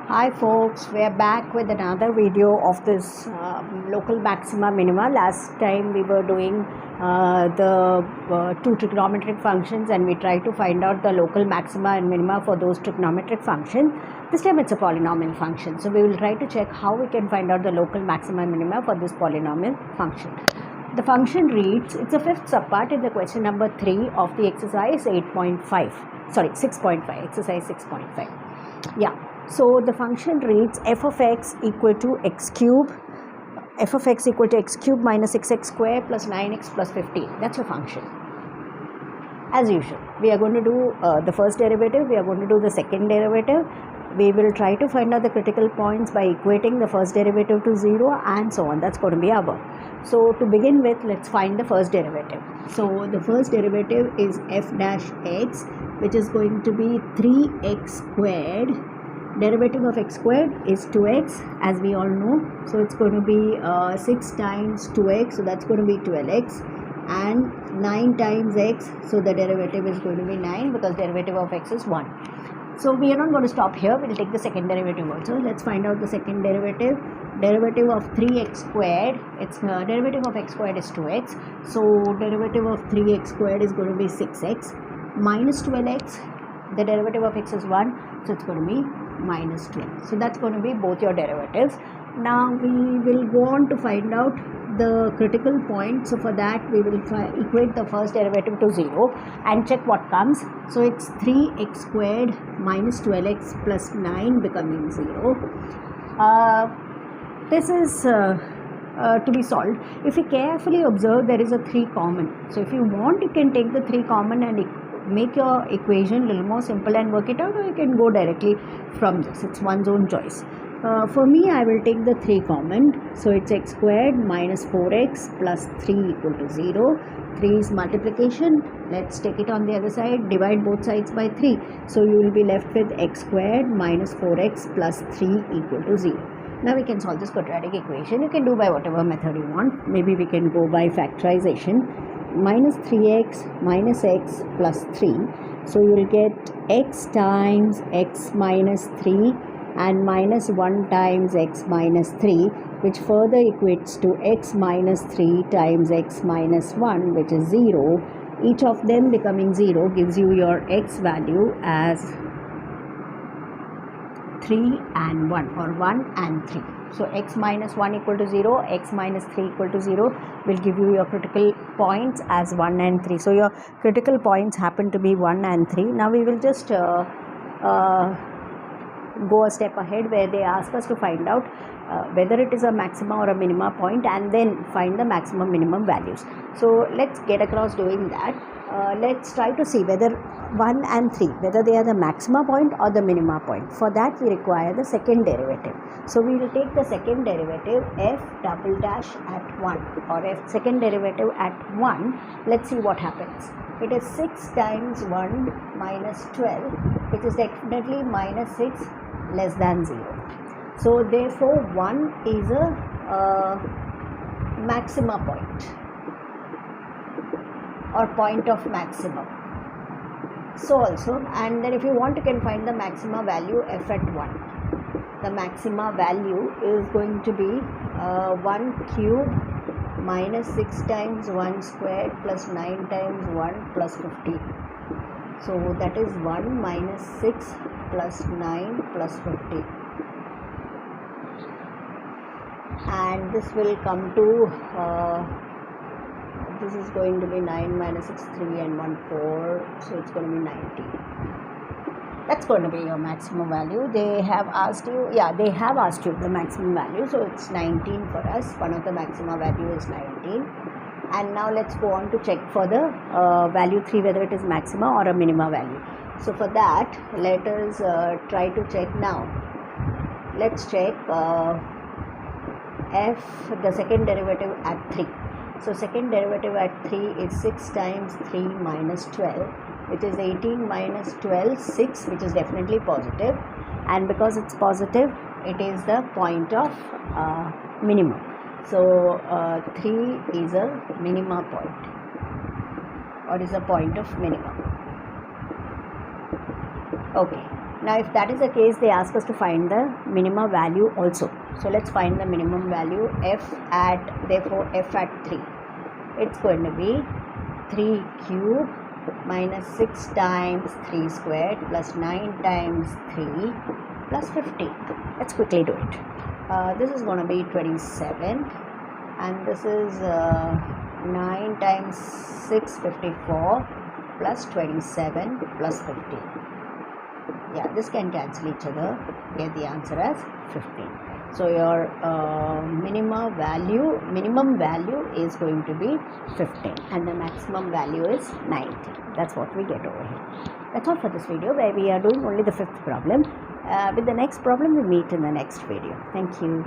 Hi folks, we are back with another video of this local maxima minima. Last time we were doing the two trigonometric functions and we tried to find out the local maxima and minima for those trigonometric functions. This time it's a polynomial function. So we will try to check how we can find out the local maxima and minima for this polynomial function. The function reads, it's a fifth subpart in the question number 3 of the exercise 6.5, exercise 6.5. Yeah. So the function reads f of x equal to x cube minus 6x square plus 9x plus 15. That's your function. As usual, we are going to do the first derivative, we are going to do the second derivative. We will try to find out the critical points by equating the first derivative to 0 and so on. That's going to be our work. So to begin with, let's find the first derivative. So the first derivative is f dash x, which is going to be 3x squared. Derivative of x squared is 2x, as we all know. So it's going to be 6 times 2x, so that's going to be 12x, and 9 times x, so the derivative is going to be 9 because derivative of x is 1. So we are not going to stop here, we will take the second derivative also. Let's find out the second derivative. Derivative of 3x squared, its derivative of x squared is 2x, so derivative of 3x squared is going to be 6x minus 12x. The derivative of x is 1, so it's going to be minus 12. So that's going to be both your derivatives. Now we will go on to find out the critical point. So for that we will equate the first derivative to 0 and check what comes. So it's 3x squared minus 12x plus 9 becoming 0. This is to be solved. If you carefully observe, there is a 3 common. So if you want, you can take the 3 common and make your equation a little more simple and work it out, or you can go directly from this. It's one's own choice. For me, I will take the 3 common. So it's x squared minus 4x plus 3 equal to 0. 3 is multiplication. Let's take it on the other side. Divide both sides by 3. So you will be left with x squared minus 4x plus 3 equal to 0. Now we can solve this quadratic equation. You can do by whatever method you want. Maybe we can go by factorization. Minus 3x minus x plus 3. So you will get x times x minus 3 and minus 1 times x minus 3, which further equates to x minus 3 times x minus 1, which is 0. Each of them becoming 0 gives you your x value as 3 and 1, or 1 and 3. So x minus 1 equal to 0, x minus 3 equal to 0 will give you your critical points as 1 and 3. So your critical points happen to be 1 and 3. Now we will just go a step ahead where they ask us to find out whether it is a maxima or a minima point, and then find the maximum minimum values. So let's get across doing that. Let's try to see whether 1 and 3, whether they are the maxima point or the minima point. For that we require the second derivative. So we will take the second derivative f double dash at 1, or f second derivative at 1. Let's see what happens. It is 6 times 1 minus 12, which is definitely minus 6 less than 0. So therefore 1 is a maxima point, or point of maximum. So also, and then if you want, you can find the maxima value f at 1. The maxima value is going to be 1 cube minus 6 times 1 squared plus 9 times 1 plus 15. So that is 1 minus 6 plus 9 plus 15. And this will come to this is going to be 9 minus 6, 3 and 1, 4, so it's going to be 19. That's going to be your maximum value. They have asked you, they have asked you the maximum value, so it's 19 for us. One of the maxima value is 19. And now let's go on to check for the value 3, whether it is maxima or a minima value. So for that, let us try to check now. Let's check f, the second derivative at 3. So second derivative at 3 is 6 times 3 minus 12, which is 18 minus 12, 6, which is definitely positive. And because it's positive, it is the point of minimum. So 3 is a minima point, or is a point of minimum. Okay. Now if that is the case, they ask us to find the minimum value also. So let's find the minimum value therefore f at 3. It's going to be 3 cube minus 6 times 3 squared plus 9 times 3 plus 50. Let's quickly do it. This is going to be 27, and this is 9 times 6, 54 plus 27 plus 50. Yeah, this can cancel each other. Get the answer as 15. So your minimum value is going to be 15, and the maximum value is 90. That's what we get over here. That's all for this video, where we are doing only the 5th problem. With the next problem, we meet in the next video. Thank you.